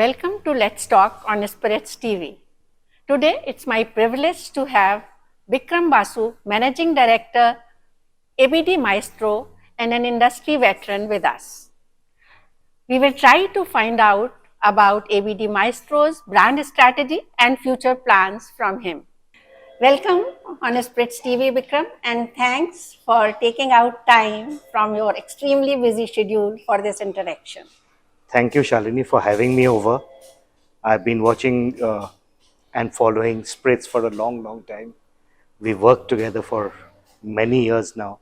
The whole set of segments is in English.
Welcome to Let's Talk on Spiritz TV. Today, it's my privilege to have Bikram Basu, Managing Director, ABD Maestro, and an industry veteran with us. We will try to find out about ABD Maestro's brand strategy and future plans from him. Welcome on Spiritz TV, Bikram, and thanks for taking out time from your extremely busy schedule for this interaction. Thank you, Shalini, for having me over. I've been watching and following Spiritz for a long time. We've worked together for many years now,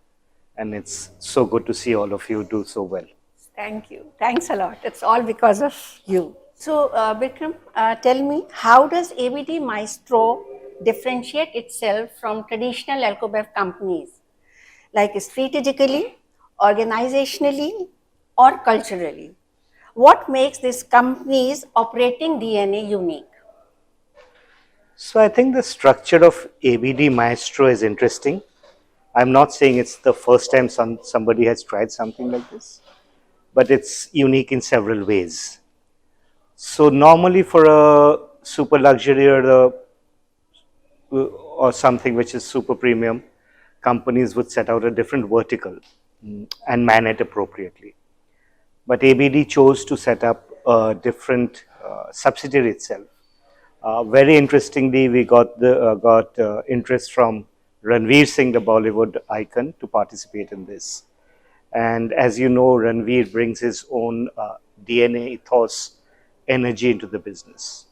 and it's so good to see all of you do so well. Thank you. Thanks a lot. It's all because of you. So, Bikram, tell me, how does ABD Maestro differentiate itself from traditional alcobev companies, like strategically, organizationally, or culturally? What makes this company's operating DNA unique? So I think the structure of ABD Maestro is interesting. I'm not saying it's the first time somebody has tried something like this, but it's unique in several ways. So normally for a super luxury or something which is super premium, companies would set out a different vertical and man it appropriately. But ABD chose to set up a different subsidiary itself. Very interestingly, we got interest from Ranveer Singh, the Bollywood icon, to participate in this. And as you know, Ranveer brings his own DNA, ethos, energy into the business.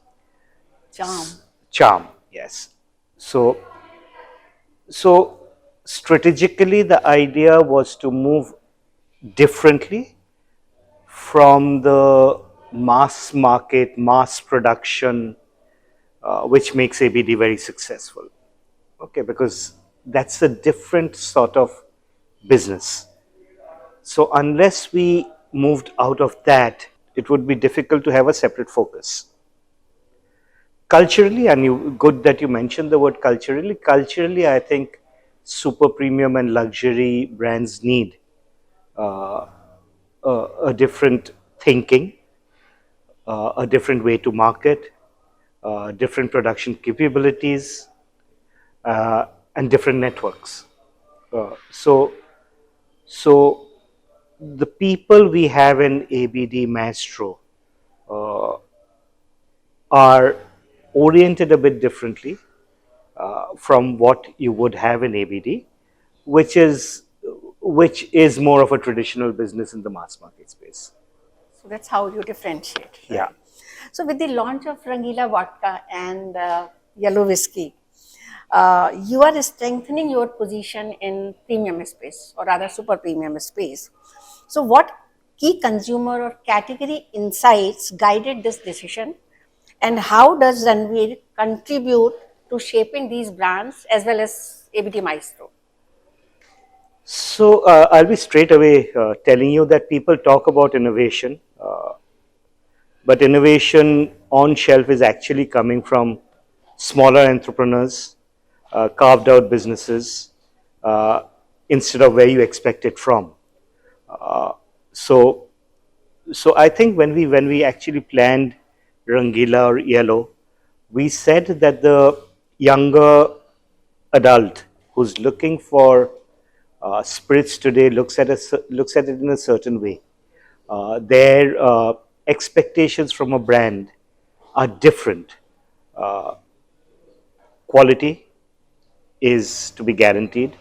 Charm, yes. So strategically, the idea was to move differently from the mass market, mass production, which makes ABD very successful. Okay, because that's a different sort of business. So unless we moved out of that, it would be difficult to have a separate focus. Culturally, and good that you mentioned the word culturally. Culturally, I think super premium and luxury brands need a different thinking, a different way to market, different production capabilities, and different networks. So the people we have in ABD Maestro are oriented a bit differently from what you would have in ABD, which is more of a traditional business in the mass market space. So that's how you differentiate. Right? Yeah. So with the launch of Rangila vodka and yellow whiskey, you are strengthening your position in premium space, or rather super premium space. So what key consumer or category insights guided this decision, and how does Ranveer contribute to shaping these brands as well as ABD Maestro? So I'll be straight away telling you that people talk about innovation, but innovation on shelf is actually coming from smaller entrepreneurs, carved out businesses, instead of where you expect it from. So I think when we actually planned Rangila or Yellow, we said that the younger adult who's looking for spirits today looks at it in a certain way. Their expectations from a brand are different. Quality is to be guaranteed.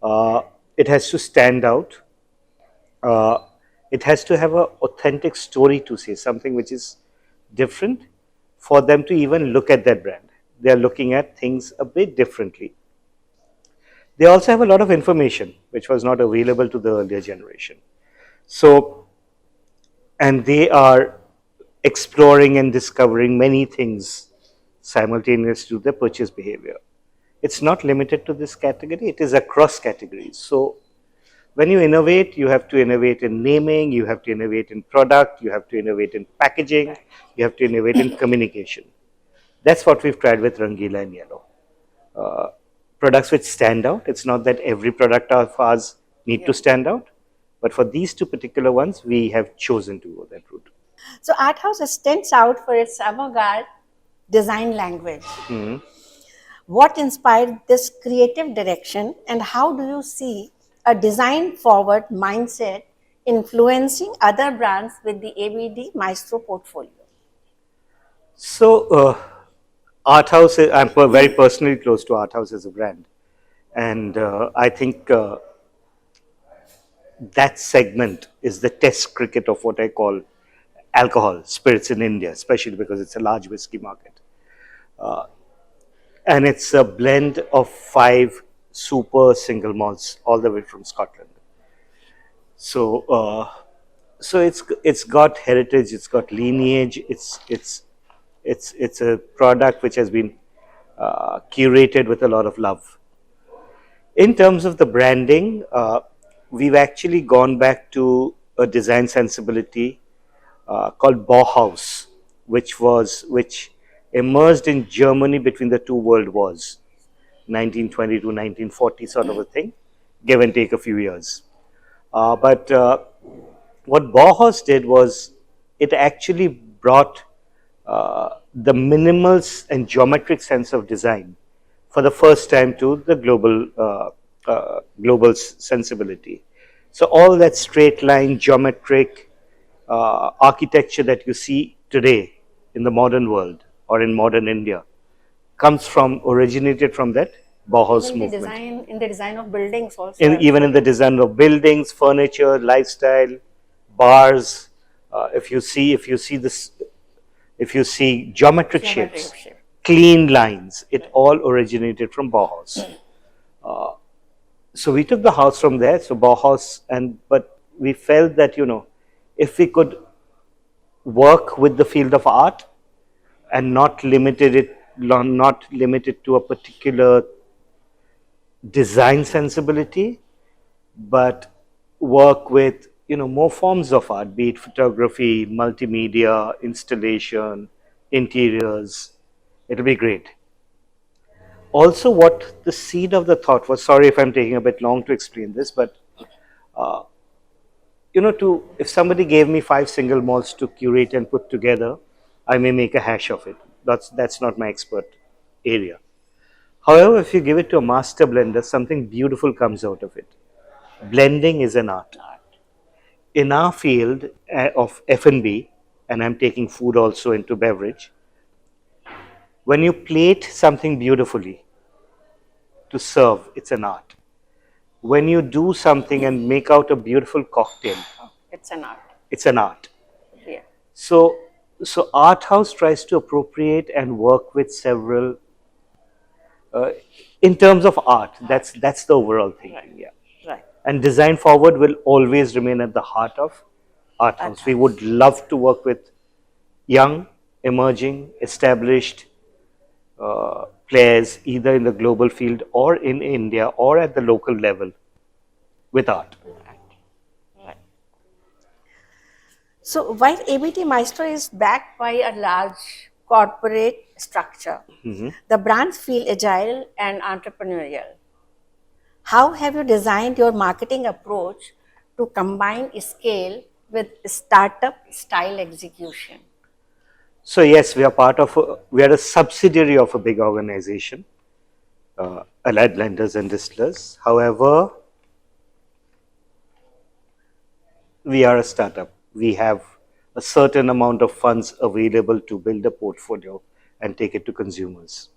It has to stand out. It has to have an authentic story to say, something which is different for them to even look at that brand. They are looking at things a bit differently. They also have a lot of information which was not available to the earlier generation. So, and they are exploring and discovering many things simultaneous to their purchase behavior. It's not limited to this category, it is across categories. So when you innovate, you have to innovate in naming, you have to innovate in product, you have to innovate in packaging, you have to innovate in communication. That's what we've tried with Rangila and Yellow. Products which stand out. It's not that every product of ours need to stand out, but for these two particular ones, we have chosen to go that route. So Art House stands out for its avant-garde design language. What inspired this creative direction, and how do you see a design-forward mindset influencing other brands with the ABD Maestro portfolio? So, Art House, I'm very personally close to Art House as a brand. And I think that segment is the test cricket of what I call alcohol, spirits in India, especially because it's a large whiskey market. And it's a blend of 5 super single malts all the way from Scotland. So, it's got heritage, it's got lineage, it's a product which has been curated with a lot of love. In terms of the branding, we've actually gone back to a design sensibility called Bauhaus, which emerged in Germany between the two world wars, 1920 to 1940 sort of a thing, give and take a few years. But what Bauhaus did was it actually brought the minimal and geometric sense of design for the first time to the global sensibility. So all that straight line, geometric architecture that you see today in the modern world or in modern India originated from that Bauhaus movement. In the design of buildings also. Even in the design of buildings, furniture, lifestyle, bars. If you see geometric shapes, clean lines, it all originated from Bauhaus. So we took the house from there. So Bauhaus, but we felt that if we could work with the field of art and not limited to a particular design sensibility, but work with more forms of art, be it photography, multimedia, installation, interiors, it'll be great. Also, what the seed of the thought was, sorry if I'm taking a bit long to explain this, but if somebody gave me 5 single malts to curate and put together, I may make a hash of it. That's not my expert area. However, if you give it to a master blender, something beautiful comes out of it. Blending is an art. In our field of F&B, and I'm taking food also into beverage, when you plate something beautifully to serve, it's an art. When you do something and make out a beautiful cocktail, it's an art. It's an art. Yeah. So Art House tries to appropriate and work with several. In terms of art, that's the overall thinking. Right. Yeah. Right. And design forward will always remain at the heart of Art House. We would love to work with young, emerging, established players, either in the global field or in India or at the local level, with art. Right. So while ABD Maestro is backed by a large corporate structure, the brands feel agile and entrepreneurial. How have you designed your marketing approach to combine scale with startup style execution? So yes, we are a subsidiary of a big organization, Allied Blenders and Distillers. However, we are a startup. We have a certain amount of funds available to build a portfolio and take it to consumers.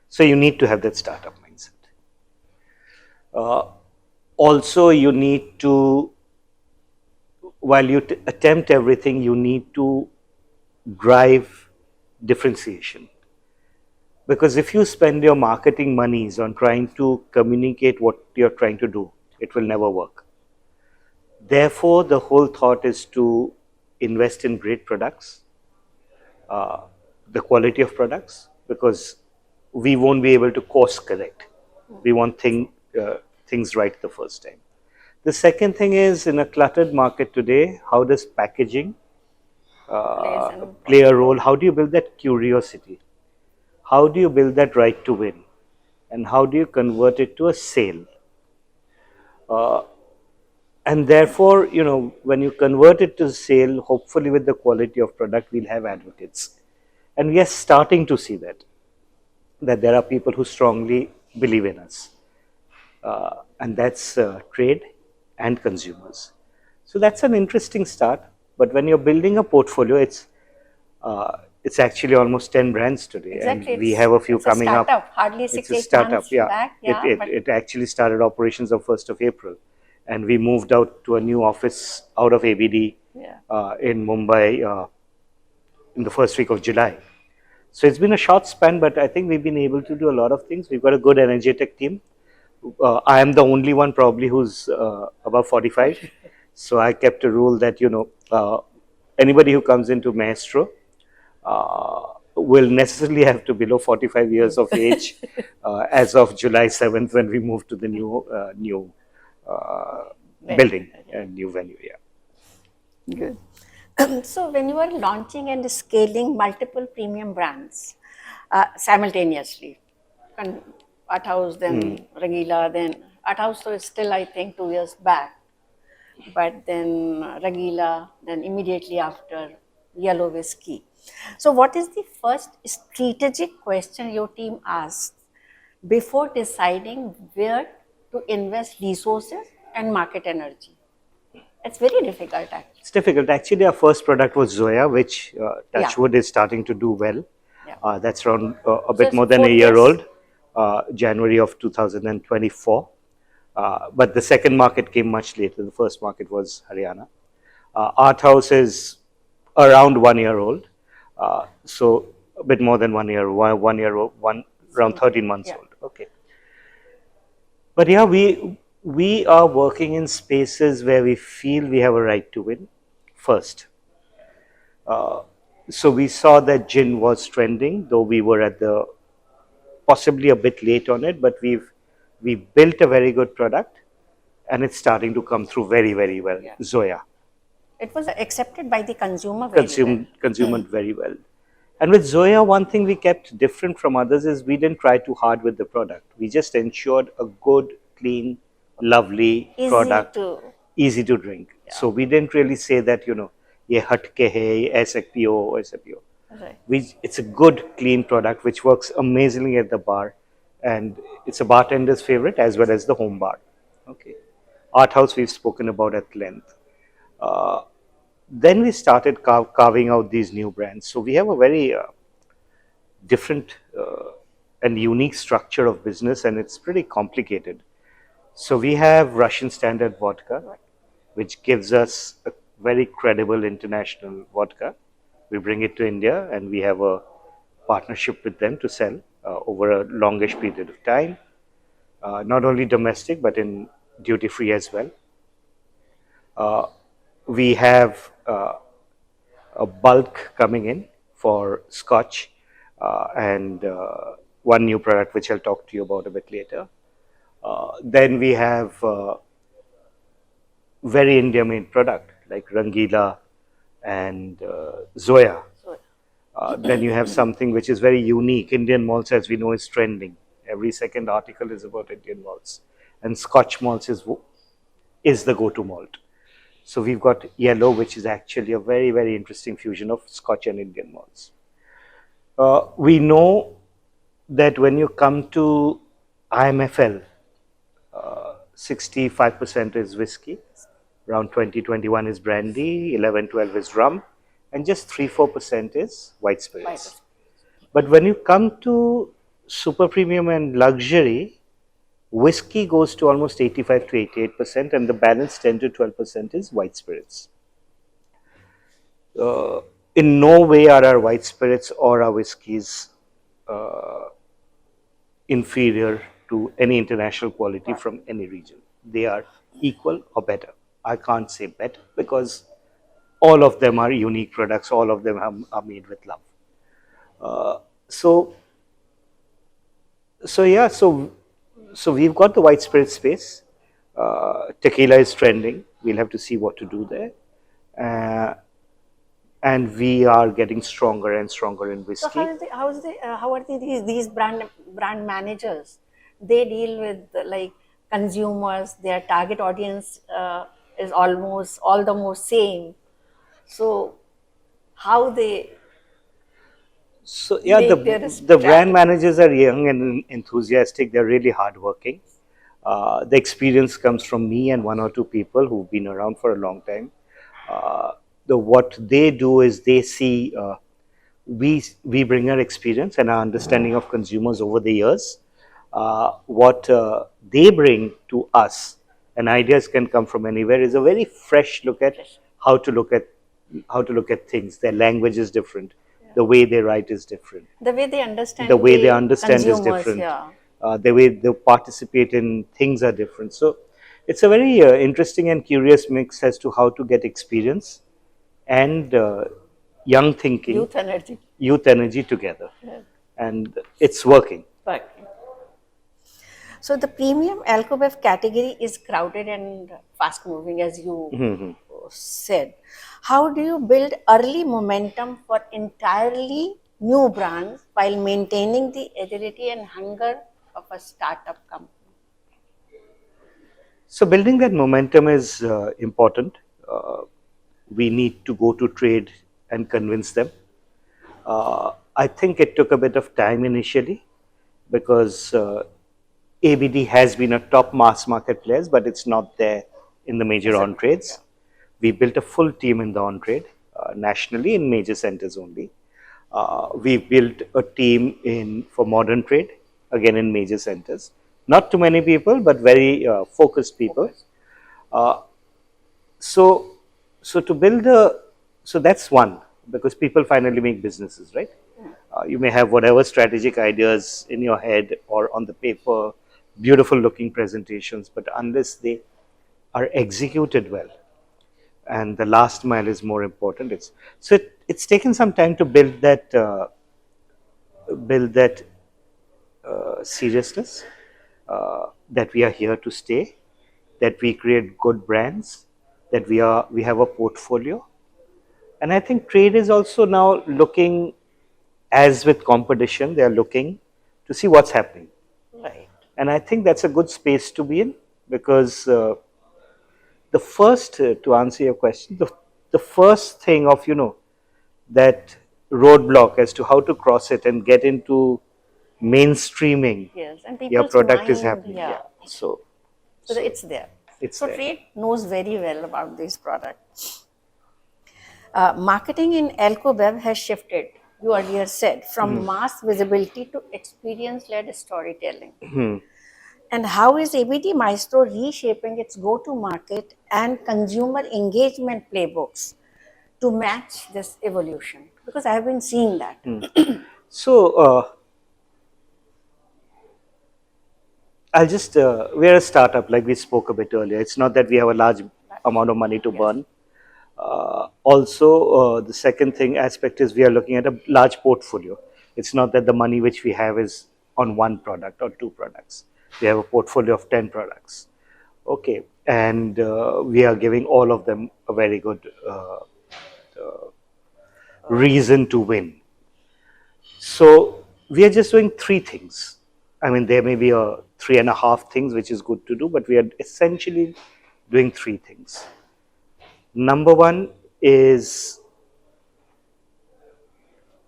So you need to have that startup mindset. Also, you need to, while you attempt everything, you need to drive differentiation. Because if you spend your marketing monies on trying to communicate what you're trying to do, it will never work. Therefore, the whole thought is to invest in great products, the quality of products, because we won't be able to course correct. We want things right the first time. The second thing is, in a cluttered market today, how does packaging play a role? How do you build that curiosity? How do you build that right to win? And how do you convert it to a sale? And therefore, when you convert it to sale, hopefully with the quality of product, we'll have advocates. And we are starting to see that there are people who strongly believe in us. And that's trade and consumers. So that's an interesting start. But when you're building a portfolio, it's actually almost 10 brands today. Exactly. And we have a few it's coming a up. startup, hardly It's 6, a 8 startup, months yeah. back. Yeah, It actually started operations on 1st of April. And we moved out to a new office out of ABD in Mumbai in the first week of July. So it's been a short span, but I think we've been able to do a lot of things. We've got a good energetic team. I am the only one probably who's above 45. So I kept a rule that, anybody who comes into Maestro will necessarily have to below 45 years of age as of July 7th when we move to the new building and new venue. Yeah. Good. So when you are launching and scaling multiple premium brands simultaneously, Art House, then Rangila, then Art House is still, I think, 2 years back, but then Rangila, then immediately after Yellow Whiskey. So what is the first strategic question your team asks before deciding where to invest resources and market energy? It's very difficult, actually. It's difficult. Actually, our first product was Zoya, which Touchwood is starting to do well. Yeah. That's around a bit more than a year old, January of 2024. But the second market came much later. The first market was Haryana. Art House is around 1 year old. So a bit more than 1 year, around 13 months old. Okay. But yeah, we are working in spaces where we feel we have a right to win first. So we saw that gin was trending, though we were possibly a bit late on it, but we built a very good product and it's starting to come through very, very well. Yeah. Zoya. It was accepted by the consumer very well. Consumed very well. And with Zoya, one thing we kept different from others is we didn't try too hard with the product. We just ensured a good, clean, lovely product, easy to drink. Yeah. So we didn't really say that, ye hatke hai, ye aise piyo, aise piyo. Right. It's a good, clean product which works amazingly at the bar, and it's a bartender's favorite as well as the home bar. Okay. Art House we've spoken about at length. Then we started carving out these new brands. So we have a very different and unique structure of business, and it's pretty complicated. So we have Russian Standard Vodka, which gives us a very credible international vodka. We bring it to India, and we have a partnership with them to sell over a longish period of time, not only domestic, but in duty-free as well. We have a bulk coming in for Scotch and one new product which I'll talk to you about a bit later. Then we have very India-made product like Rangila and Zoya. Then you have something which is very unique. Indian malts, as we know, is trending. Every second article is about Indian malts. And Scotch malts is the go-to malt. So we've got Yellow, which is actually a very, very interesting fusion of Scotch and Indian malts. We know that when you come to IMFL, 65% is whiskey, around 20-21 is brandy, 11-12 is rum, and just 3-4% is white spirits. But when you come to super premium and luxury, whiskey goes to almost 85-88%, and the balance 10-12% is white spirits. In no way are our white spirits or our whiskeys inferior to any international quality from any region. They are equal or better. I can't say better because all of them are unique products. All of them are made with love. So we've got the white spirit space. Tequila is trending. We'll have to see what to do there. And we are getting stronger and stronger in whiskey. So how are these brand managers? They deal with like consumers. Their target audience is almost all the more same. So how they So yeah, make their the brand strategy? managers are young and enthusiastic. They're really hardworking. The experience comes from me and one or two people who've been around for a long time. What they do is they see we bring our experience and our understanding of consumers over the years. What they bring to us, and ideas can come from anywhere, is a very fresh look at how to look at things. Their language is different. The way they write is different. The way they understand The way they the understand is consumers, different. yeah. The way they participate in things are different. So it's a very interesting and curious mix as to how to get experience and young thinking, Youth energy. together. And it's working. Right. So the premium alcobev category is crowded and fast moving, as you said. How do you build early momentum for entirely new brands while maintaining the agility and hunger of a startup company? So building that momentum is important. We need to go to trade and convince them. I think it took a bit of time initially because ABD has been a top mass market player, but it's not there in the major on trades. We built a full team in the on trade nationally in major centers only. We built a team for modern trade, again in major centers. Not too many people, but very focused people. So to build so that's one, because people finally make businesses, right? You may have whatever strategic ideas in your head or on the paper, beautiful looking presentations, but unless they are executed well, and the last mile is more important. It's taken some time to build that seriousness, that we are here to stay, that we create good brands, that we have a portfolio. And I think trade is also now looking, as with competition, they are looking to see what's happening. Right. And I think that's a good space to be in, because the first, to answer your question, the first thing of, that roadblock as to how to cross it and get into mainstreaming, Yes, and your people's product is mind, happening. yeah. So It's there. it's So there. trade knows very well about this product. Marketing in alcobev has shifted, you earlier said, from mass visibility to experience-led storytelling. And how is ABD Maestro reshaping its go-to-market and consumer engagement playbooks to match this evolution? Because I have been seeing that. So I'll just, we're a startup, like we spoke a bit earlier. It's not that we have a large amount of money to burn. Also, the second aspect is we are looking at a large portfolio. It's not that the money which we have is on one product or two products. We have a portfolio of 10 products. Okay. And we are giving all of them a very good reason to win. So we are just doing three things. I mean, there may be a 3.5 things which is good to do, but we are essentially doing three things. Number one is,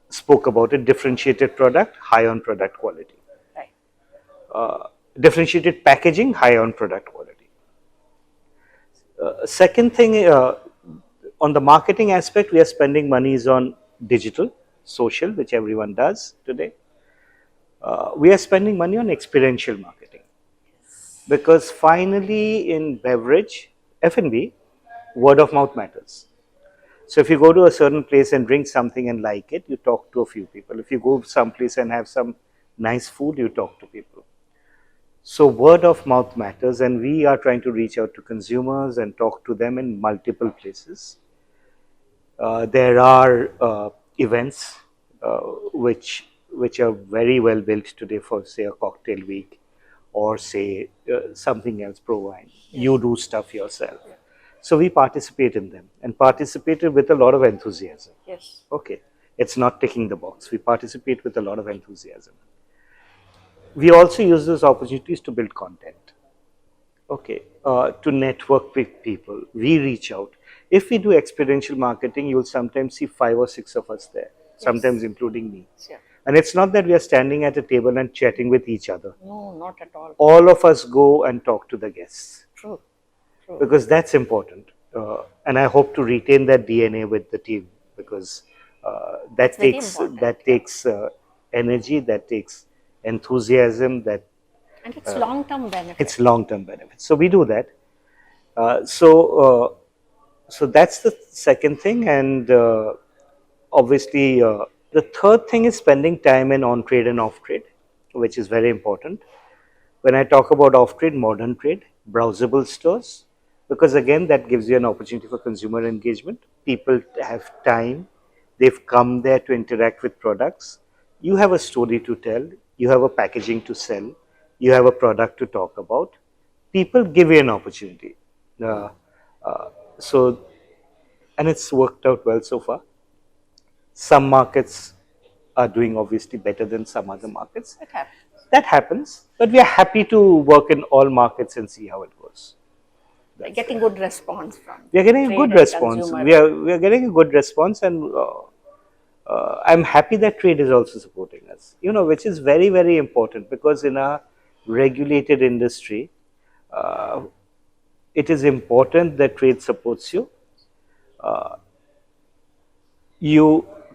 spoke about it, differentiated product, high on product quality. Right. Differentiated packaging, high on product quality. Second thing, on the marketing aspect, we are spending monies on digital, social, which everyone does today. We are spending money on experiential marketing, because finally in beverage, F&B, word of mouth matters. So if you go to a certain place and drink something and like it, you talk to a few people. If you go someplace and have some nice food, you talk to people. So word of mouth matters, and we are trying to reach out to consumers and talk to them in multiple places. There are events which are very well built today for, say, a cocktail week, or say something else, pro wine. You do stuff yourself. So we participate in them, and participated with a lot of enthusiasm. Yes. Okay. It's not ticking the box. We participate with a lot of enthusiasm. We also use those opportunities to build content. Okay. to network with people. We reach out. If we do experiential marketing, you'll sometimes see 5 or 6 of us there, sometimes including me. Sure. And it's not that we are standing at a table and chatting with each other. No, not at all. All of us go and talk to the guests. True. True. Because that's important. And I hope to retain that DNA with the team, because that takes energy, that takes enthusiasm, and it's long-term benefit. It's long-term benefit. So we do that. So that's the second thing, and obviously the third thing is spending time in on-trade and off-trade, which is very important. When I talk about off-trade, modern trade, browsable stores, because again, that gives you an opportunity for consumer engagement. People have time. They've come there to interact with products. You have a story to tell. You have a packaging to sell. You have a product to talk about. People give you an opportunity. And it's worked out well so far. Some markets are doing obviously better than some other markets. It happens. That happens, but we are happy to work in all markets and see how it goes. We're getting good response from. We are getting a good response. We are getting a good response, and I'm happy that trade is also supporting us. Which is very, very important, because in a regulated industry, it is important that trade supports you.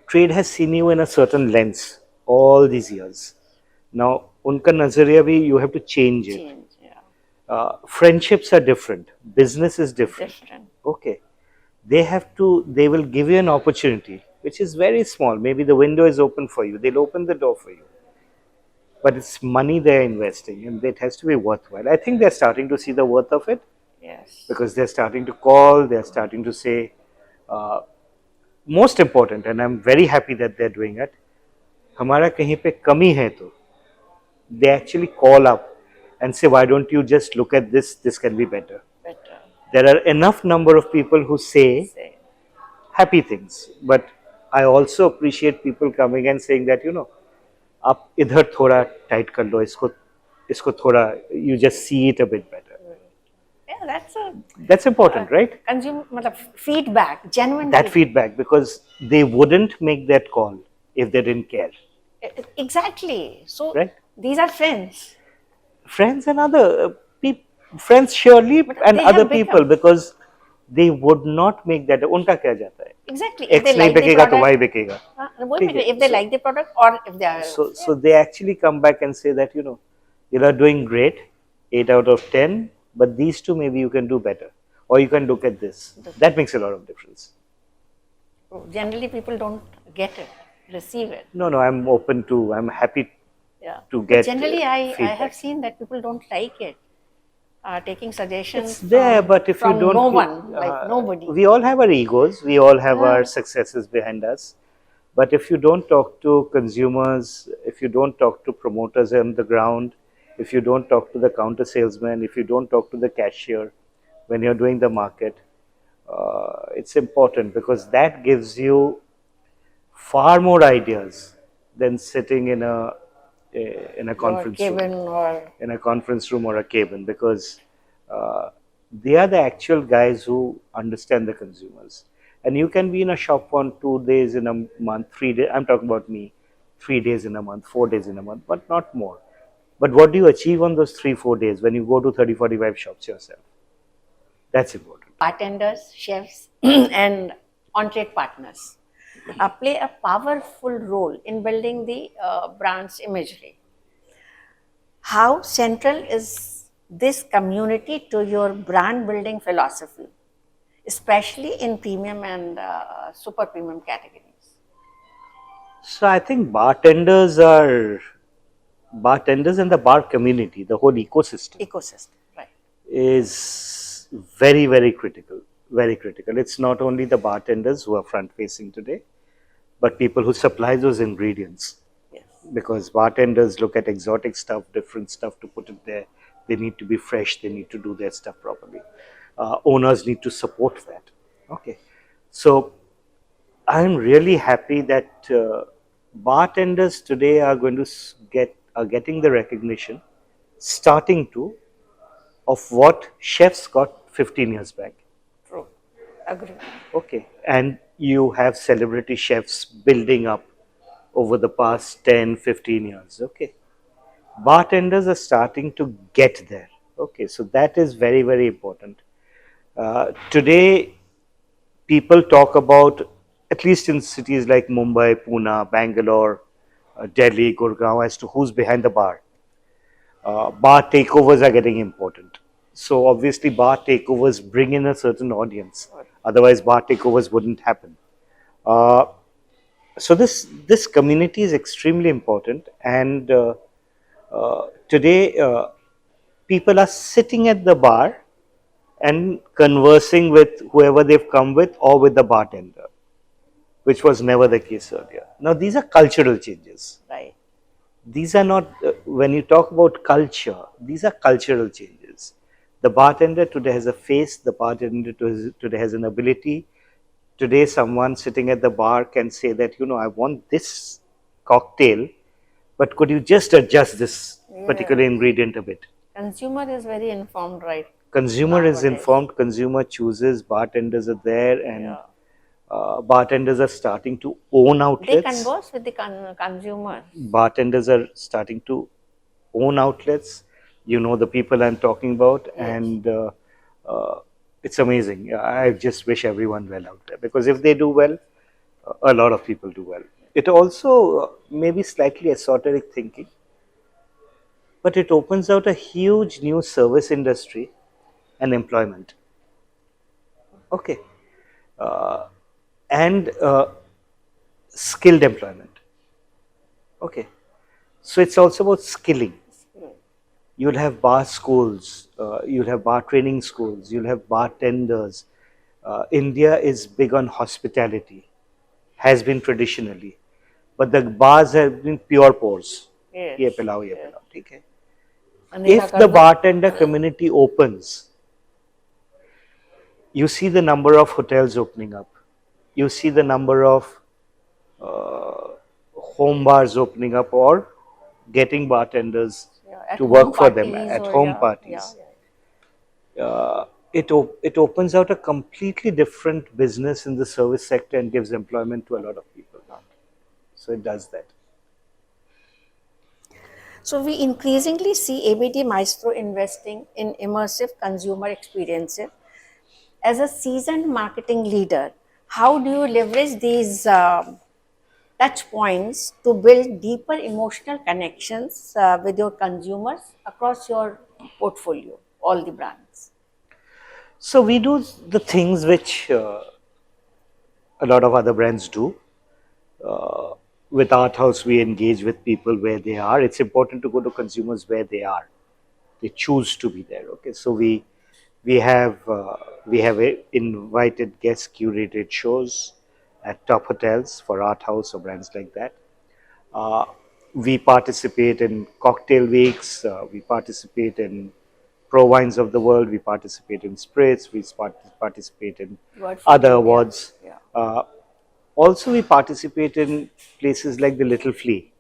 Trade has seen you in a certain lens all these years. Now, unka nazariya bhi, you have to change it. Friendships are different. Business is different. Okay. They will give you an opportunity, which is very small. Maybe the window is open for you. They'll open the door for you. But it's money they're investing, and it has to be worthwhile. I think they're starting to see the worth of it. Yes. Because they're starting to call, they're starting to say, most important, and I'm very happy that they're doing it, hamara kahin pe kami hai to, they actually call up and say, why don't you just look at this can be better. There are enough number of people who say happy things, but I also appreciate people coming and saying that, आप इधर थोड़ा tight कर लो, इसको थोड़ा, you just see it a bit better. Yeah, that's important, right? Consumer feedback, genuine. That feedback, because they wouldn't make that call if they didn't care. Exactly. So right? These are friends. Friends and other people, friends surely, and other people, because they would not make that. Unka kya jata hai? Exactly. X nahi bikega to Y bikega. If they like the product, or if they are. So they actually come back and say that, you are doing great, 8 out of 10. But these two, maybe you can do better, or you can look at this. That makes a lot of difference. Generally, people don't get it, receive it. No, I'm open to, I'm happy to get. But generally, I have seen that people don't like it. Taking suggestions. It's there, but if you don't. No one, like nobody. We all have our egos, we all have our successes behind us. But if you don't talk to consumers, if you don't talk to promoters on the ground, if you don't talk to the counter salesman, if you don't talk to the cashier when you're doing the market, it's important, because that gives you far more ideas than sitting in a conference room, in a conference room or a cabin, because they are the actual guys who understand the consumers. And you can be in a shop on 2 days in a month, 3 days. I'm talking about me, 3 days in a month, 4 days in a month, but not more. But what do you achieve on those 3-4 days when you go to 30-45 shops yourself? That's important. Bartenders, chefs, and on-trade partners play a powerful role in building the brand's imagery. How central is this community to your brand building philosophy, especially in premium and super premium categories? So I think bartenders and the bar community, the whole ecosystem, right, is very, very critical. Very critical. It's not only the bartenders who are front facing today, but people who supply those ingredients. Yes. Because bartenders look at exotic stuff, different stuff to put it there. They need to be fresh. They need to do their stuff properly. Owners need to support that. Okay. So I'm really happy that bartenders today are going to getting the recognition, starting to, of what chefs got 15 years back. True. Agree. Okay. And you have celebrity chefs building up over the past 10, 15 years. Okay. Bartenders are starting to get there. Okay. So that is very, very important. Today, people talk about, at least in cities like Mumbai, Pune, Bangalore, Delhi, Gurgaon, as to who's behind the bar. Bar takeovers are getting important. So obviously, bar takeovers bring in a certain audience. Otherwise, bar takeovers wouldn't happen. Uh, so this community is extremely important, and today people are sitting at the bar and conversing with whoever they've come with or with the bartender, which was never the case earlier. Now, these are cultural changes. Right. These are not, when you talk about culture, these are cultural changes. The bartender today has a face, the bartender today has an ability. Today, someone sitting at the bar can say that, I want this cocktail, but could you just adjust this particular ingredient a bit? Consumer is very informed, right? Consumer is Nowadays. informed, consumer chooses, bartenders are there, and bartenders are starting to own They outlets. converse with the consumer. Bartenders are starting to own outlets. You know the people I'm talking about, and it's amazing. I just wish everyone well out there, because if they do well, a lot of people do well. It also may be slightly esoteric thinking, but it opens out a huge new service industry and employment. Okay. And skilled employment. Okay. So it's also about skilling. You'll have bar schools, you'll have bar training schools, you'll have bartenders. India is big on hospitality, has been traditionally, but the bars have been pure pours. Yes. ये पिलाओ, ये पिलाओ, ठीक है? And If the bartender community opens, you see the number of hotels opening up, you see the number of home bars opening up, or getting bartenders to work for them at home parties. It opens out a completely different business in the service sector and gives employment to a lot of people. So it does that. So we increasingly see ABD Maestro investing in immersive consumer experiences. As a seasoned marketing leader, how do you leverage these touch points to build deeper emotional connections with your consumers across your portfolio, all the brands? So we do the things which a lot of other brands do. With Art House, we engage with people where they are. It's important to go to consumers where they are. They choose to be there. Okay, so we have invited guest curated shows at top hotels for Art House or brands like that. We participate in cocktail weeks. We participate in Pro Wines of the World. We participate in Spiritz. We participate in other awards. Also, we participate in places like the Little Flea,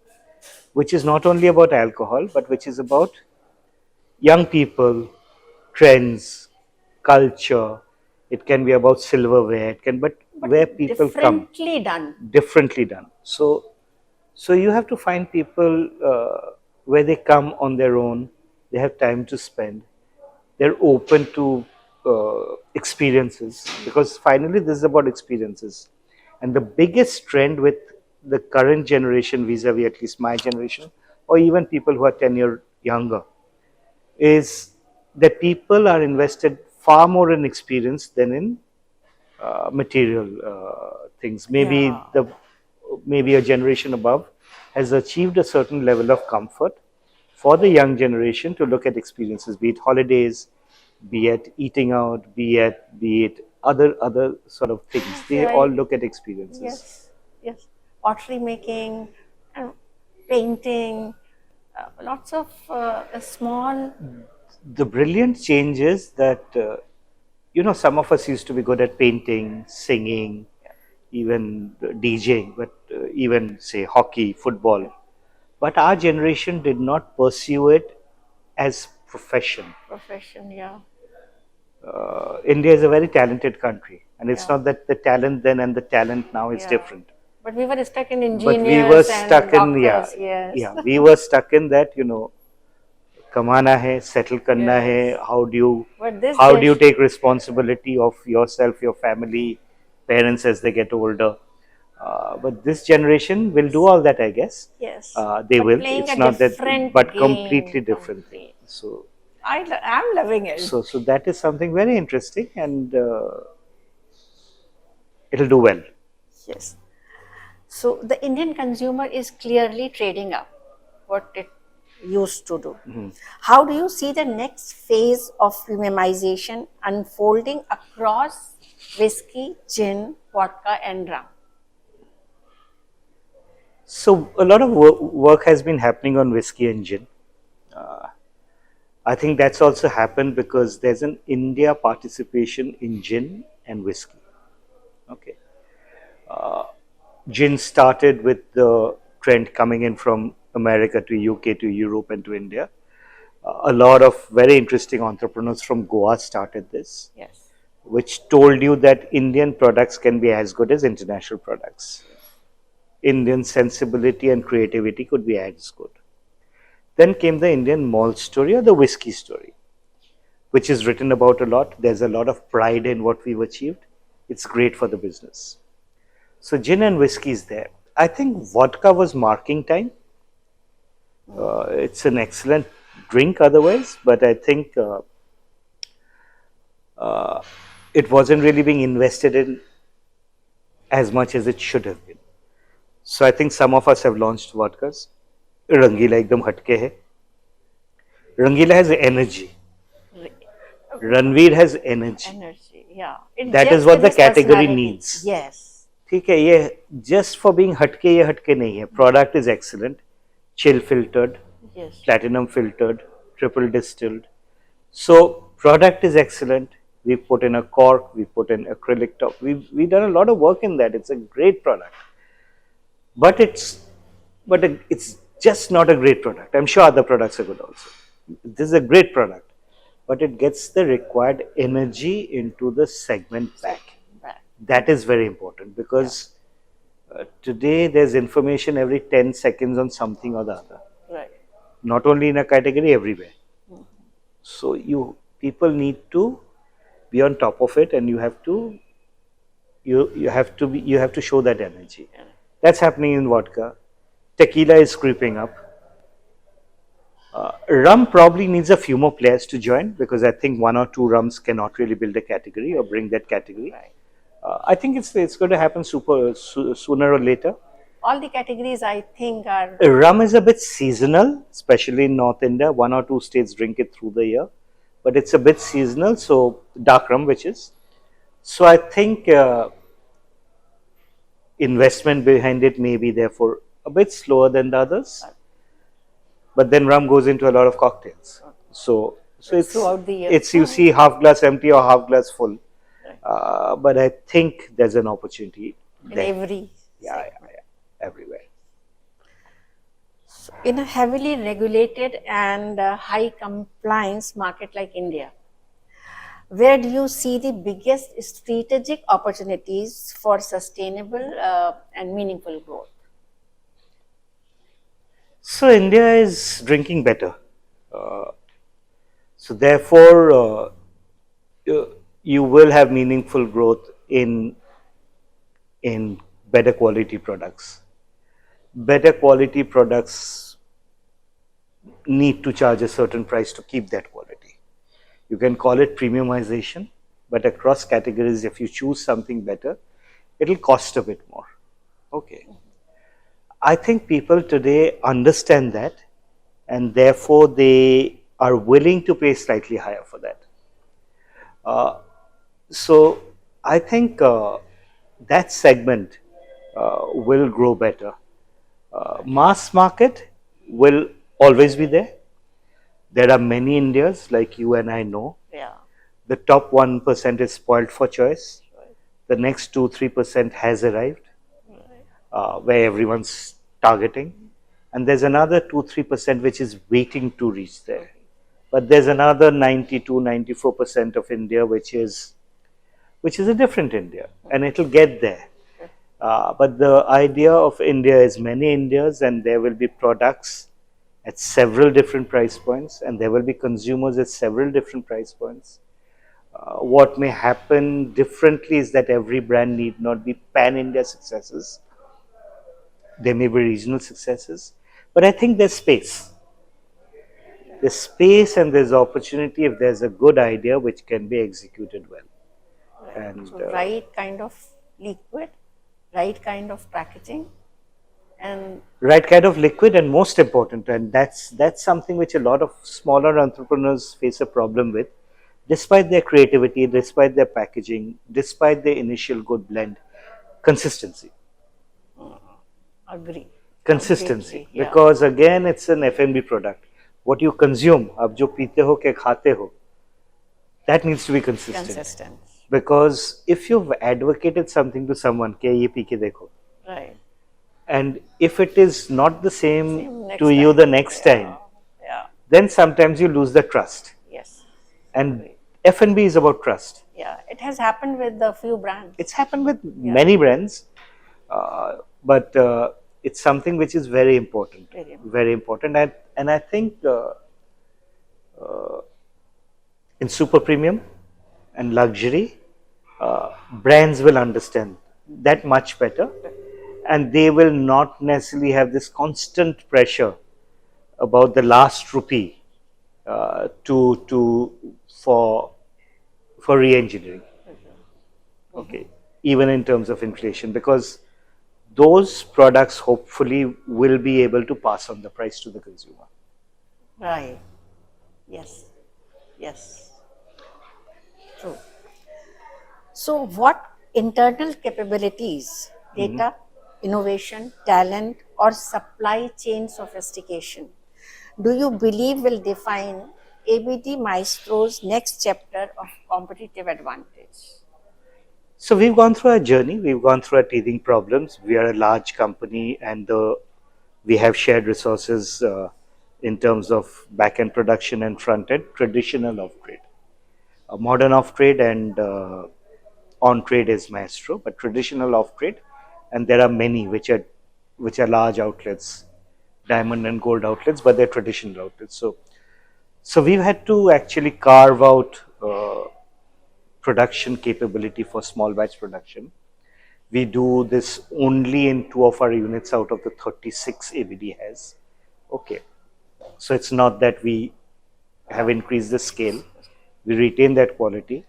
which is not only about alcohol, but which is about young people, trends, culture. It can be about silverware. It can, but where people come differently done. So you have to find people where they come on their own. They have time to spend. They're open to experiences, because finally this is about experiences. And the biggest trend with the current generation, vis-a-vis at least my generation, or even people who are 10 years younger, is that people are invested far more in experience than in material things. Maybe maybe a generation above has achieved a certain level of comfort. For the young generation to look at experiences, be it holidays, be it eating out, be it other sort of things. They all look at experiences. Yes. Pottery making, painting, lots of small. The brilliant change is that some of us used to be good at painting, singing, even DJing, but even say hockey, football. But our generation did not pursue it as profession. Yeah. India is a very talented country, and it's Yeah. not that the talent then and the talent now is Yeah. different. But we were stuck in But we were engineers and stuck in doctors. Yes. we were stuck in that, कमाना है, settle करना है. Yes. But this How do you dish, take responsibility of yourself, your family, parents as they get older? But this generation will do all that, I guess. yes. They But will. playing It's a not that, different but game, completely different thing. complete. So, I'm loving it. so that is something very interesting, and it'll do well. Yes. So the Indian consumer is clearly trading up what it used to do. How do you see the next phase of premiumization unfolding across whiskey, gin, vodka, and rum? So a lot of work has been happening on whiskey and gin. I think that's also happened because there's an India participation in gin and whiskey. Okay. Gin started with the trend coming in from America to UK to Europe and to India. A lot of very interesting entrepreneurs from Goa started this, Yes. which told you that Indian products can be as good as international products. Indian sensibility and creativity could be as good. Then came the Indian malt story or the whiskey story, which is written about a lot. There's a lot of pride in what we've achieved. It's great for the business. So gin and whiskey is there. I think vodka was marking time. It's an excellent drink otherwise, but I think it wasn't really being invested in as much as it should have been. So I think some of us have launched vodkas. Rangila ekdam hatke hai. Rangila has energy. Ranveer has energy. Energy, yeah. It That gels is what with the his category personality. needs. Yes. ठीक है, ये just for being हटके ये हटके नहीं है. Product is excellent, chill filtered, Yes. platinum filtered, triple distilled. So product is excellent. We put in a cork, we put in acrylic top. We've done a lot of work in that. It's a great product, but it's just not a great product. I'm sure other products are good also. This is a great product, but it gets the required energy into the segment back. That is very important because today there's information every 10 seconds on something or the other. Right. Not only in a category, everywhere. So people need to be on top of it, and you have to show that energy. That's happening in vodka. Tequila is creeping up. Rum probably needs a few more players to join because I think one or two rums cannot really build a category or bring that category. Right. I think it's going to happen sooner or later. All the categories I think are. Rum is a bit seasonal, especially in North India. One or two states drink it through the year, but it's a bit seasonal. So dark rum, which is. So I think investment behind it may be therefore a bit slower than the others. But then rum goes into a lot of cocktails. So it's throughout the year. It's you see half glass empty or half glass full. But I think there's an opportunity there. In every. Yeah, everywhere. So in a heavily regulated and high compliance market like India, where do you see the biggest strategic opportunities for sustainable and meaningful growth? So India is drinking better. So therefore, you will have meaningful growth in better quality products. Better quality products need to charge a certain price to keep that quality. You can call it premiumization, but across categories, if you choose something better, it'll cost a bit more. Okay. I think people today understand that, and therefore they are willing to pay slightly higher for that. So I think that segment will grow better. Mass market will always be there. There are many Indians like you and I know. Yeah. The top 1% is spoiled for choice. Right. The next 2-3% has arrived, where everyone's targeting. And there's another 2-3% which is waiting to reach there. But there's another 92-94% of India which is a different India, and it'll get there. But the idea of India is many Indias, and there will be products at several different price points, and there will be consumers at several different price points. What may happen differently is that every brand need not be pan-India successes. There may be regional successes, but I think there's space. There's space and there's opportunity if there's a good idea which can be executed well. And So right kind of liquid, right kind of packaging, and right kind of liquid, and most important, and that's something which a lot of smaller entrepreneurs face a problem with, despite their creativity, despite their packaging, despite their initial good blend, consistency. agree. Consistency, Completely, yeah. because again it's an F&B product. What you consume, ab jo peete ho ke khate ho, that needs to be consistent. Consistent. Because if you've advocated something to someone, ke ye pee ke dekho, Right. and if it is not the same Next to you time. the next time, Yeah. then sometimes you lose the trust. Yes. And F&B is about trust. Yeah. It has happened with a few brands. It's happened with many brands, but it's something which is very important. Very important. Very important. And I think in super premium and luxury, brands will understand that much better, and they will not necessarily have this constant pressure about the last rupee for re-engineering. Okay, even in terms of inflation, because those products hopefully will be able to pass on the price to the consumer. Right. Yes. Yes. True. So, what internal capabilities, data, innovation, talent, or supply chain sophistication do you believe will define ABD Maestro's next chapter of competitive advantage? So we've gone through a journey, we've gone through our teething problems. We are a large company, and we have shared resources in terms of back-end production and front-end, traditional off-trade. Modern off-trade and on-trade is Maestro, but traditional off-trade, and there are many which are large outlets, diamond and gold outlets, but they're traditional outlets. So we've had to actually carve out production capability for small batch production. We do this only in 2 of our units out of the 36 ABD has. Okay, so it's not that we have increased the scale, we retain that quality.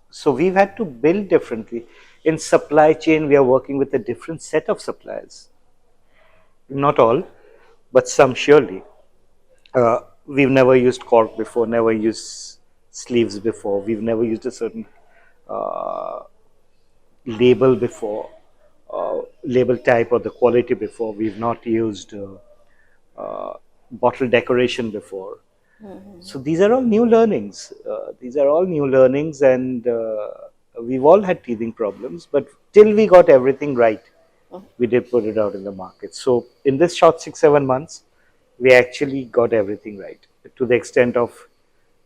So we've had to build differently. In supply chain, we are working with a different set of suppliers. Not all, but some surely. We've never used cork before, never used sleeves before, we've never used a certain label before, label type or the quality before. We've not used bottle decoration before. So these are all new learnings. And we've all had teething problems, but till we got everything right, we did put it out in the market. So in this short 6-7 months, we actually got everything right, to the extent of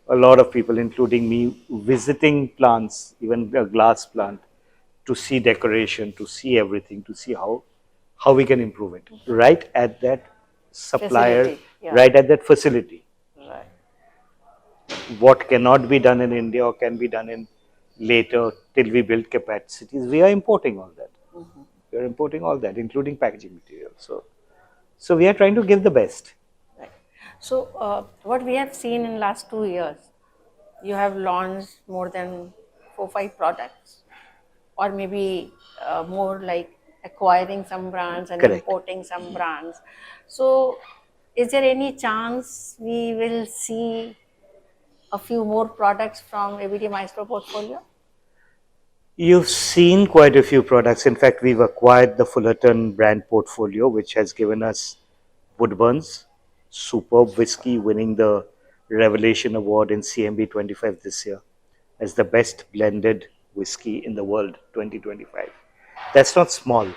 a lot of people, including me, visiting plants, even a glass plant, to see decoration, to see everything, to see how we can improve it, right at that supplier, Facility, yeah. right at that facility. Right. What cannot be done in India or can be done in later till we build capacities, we are importing all that. We are importing all that, including packaging materials. So we are trying to give the best. Right. So, what we have seen in last 2 years, you have launched more than 4-5 products, or maybe more like acquiring some brands and Correct. importing some brands. So, is there any chance we will see a few more products from ABD Maestro portfolio? You've seen quite a few products. In fact, we've acquired the Fullerton brand portfolio, which has given us Woodburn's superb whiskey, winning the Revelation Award in CMB 25 this year as the best blended whiskey in the world 2025. That's not small.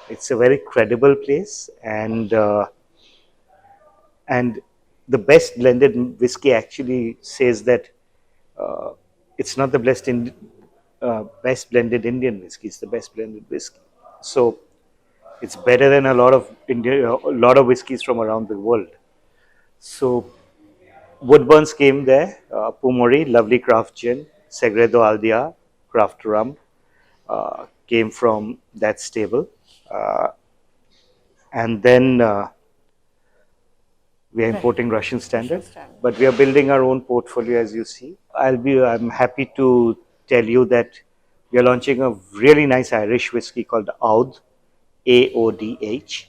It's a very credible place, and the best blended whiskey actually says that it's not the best blended Indian whiskey, it's the best blended whiskey. So it's better than a lot of whiskeys from around the world. So Woodburns came there, Pumori, lovely craft gin, Segredo Aldia, craft rum, came from that stable. And then we are importing Russian Standard, but we are building our own portfolio, as you see. I'm happy to tell you that we are launching a really nice Irish whiskey called Audh, AODH,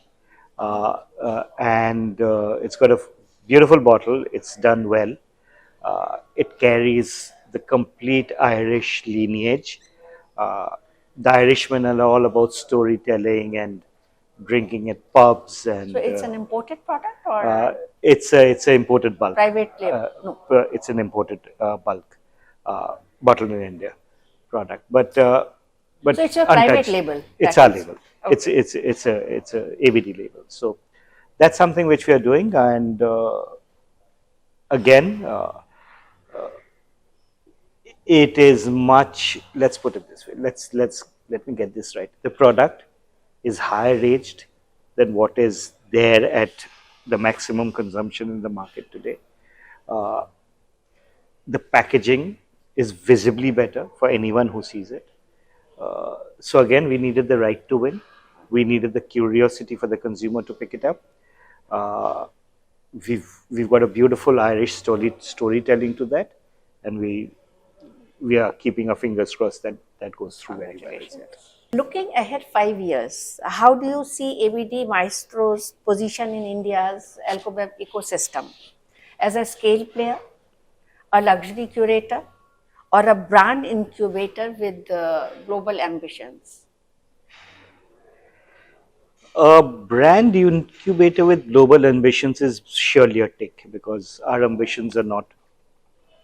and it's got a beautiful bottle. It's done well. It carries the complete Irish lineage. The Irishmen are all about storytelling and drinking at pubs, and So it's an imported product or it's an imported bulk. private label? No. It's an imported bulk bottled in India product, but So it's a private label. It's our label. Okay. It's a ABD label. So that's something which we are doing, and again, it is much. Let's put it this way. Let me get this right. The product is higher aged than what is there at the maximum consumption in the market today. The packaging is visibly better for anyone who sees it. So again, we needed the right to win. We needed the curiosity for the consumer to pick it up. We've got a beautiful Irish storytelling to that, and we are keeping our fingers crossed that that goes through very well. Looking ahead 5 years, how do you see ABD Maestro's position in India's alcobev ecosystem? As a scale player, a luxury curator, or a brand incubator with global ambitions? A brand incubator with global ambitions is surely a tick, because our ambitions are not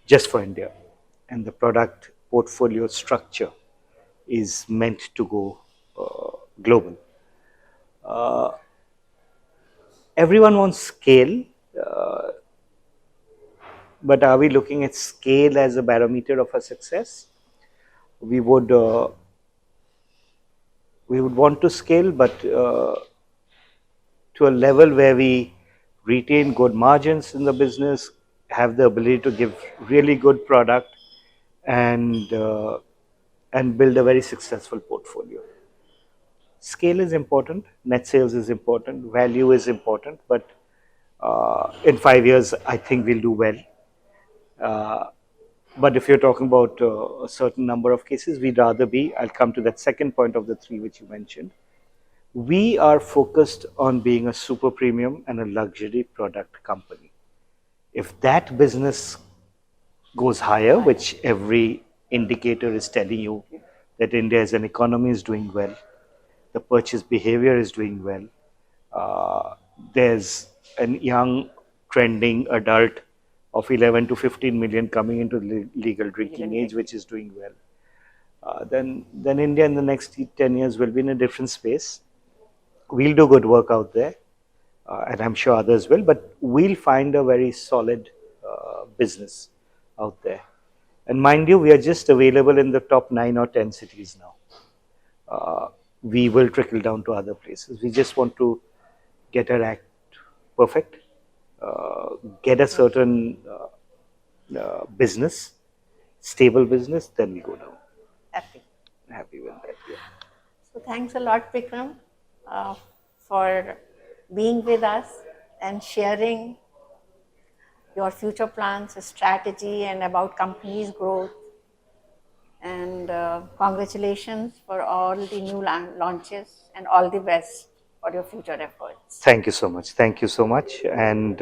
just for India, and the product portfolio structure is meant to go global. Everyone wants scale, but are we looking at scale as a barometer of our success? We would want to scale, but to a level where we retain good margins in the business, have the ability to give really good product, and build a very successful portfolio. Scale is important, net sales is important, value is important, but in 5 years, I think we'll do well. But if you're talking about a certain number of cases, we'd rather be, I'll come to that second point of the three which you mentioned. We are focused on being a super premium and a luxury product company. If that business goes higher, which every indicator is telling you that India as an economy is doing well, the purchase behavior is doing well, there's a young trending adult of 11 to 15 million coming into legal drinking age, which is doing well, then India in the next 10 years will be in a different space. We'll do good work out there, and I'm sure others will, but we'll find a very solid business out there. And mind you, we are just available in the top 9 or 10 cities now. We will trickle down to other places. We just want to get our act perfect, get a certain business, stable business, then we go down. Happy with that, yeah. So thanks a lot, Bikram, for being with us and sharing your future plans, strategy, and about company's growth. And congratulations for all the new launches, and all the best for your future efforts. Thank you so much. Thank you so much. And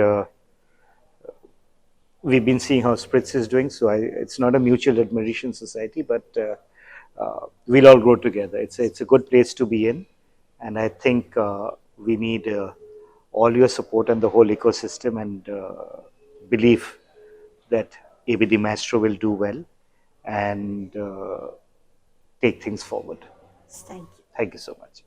we've been seeing how Spiritz is doing, so it's not a mutual admiration society, but we'll all grow together. It's a good place to be in, and I think we need all your support and the whole ecosystem, and believe that ABD Maestro will do well and take things forward. Thank you. Thank you so much.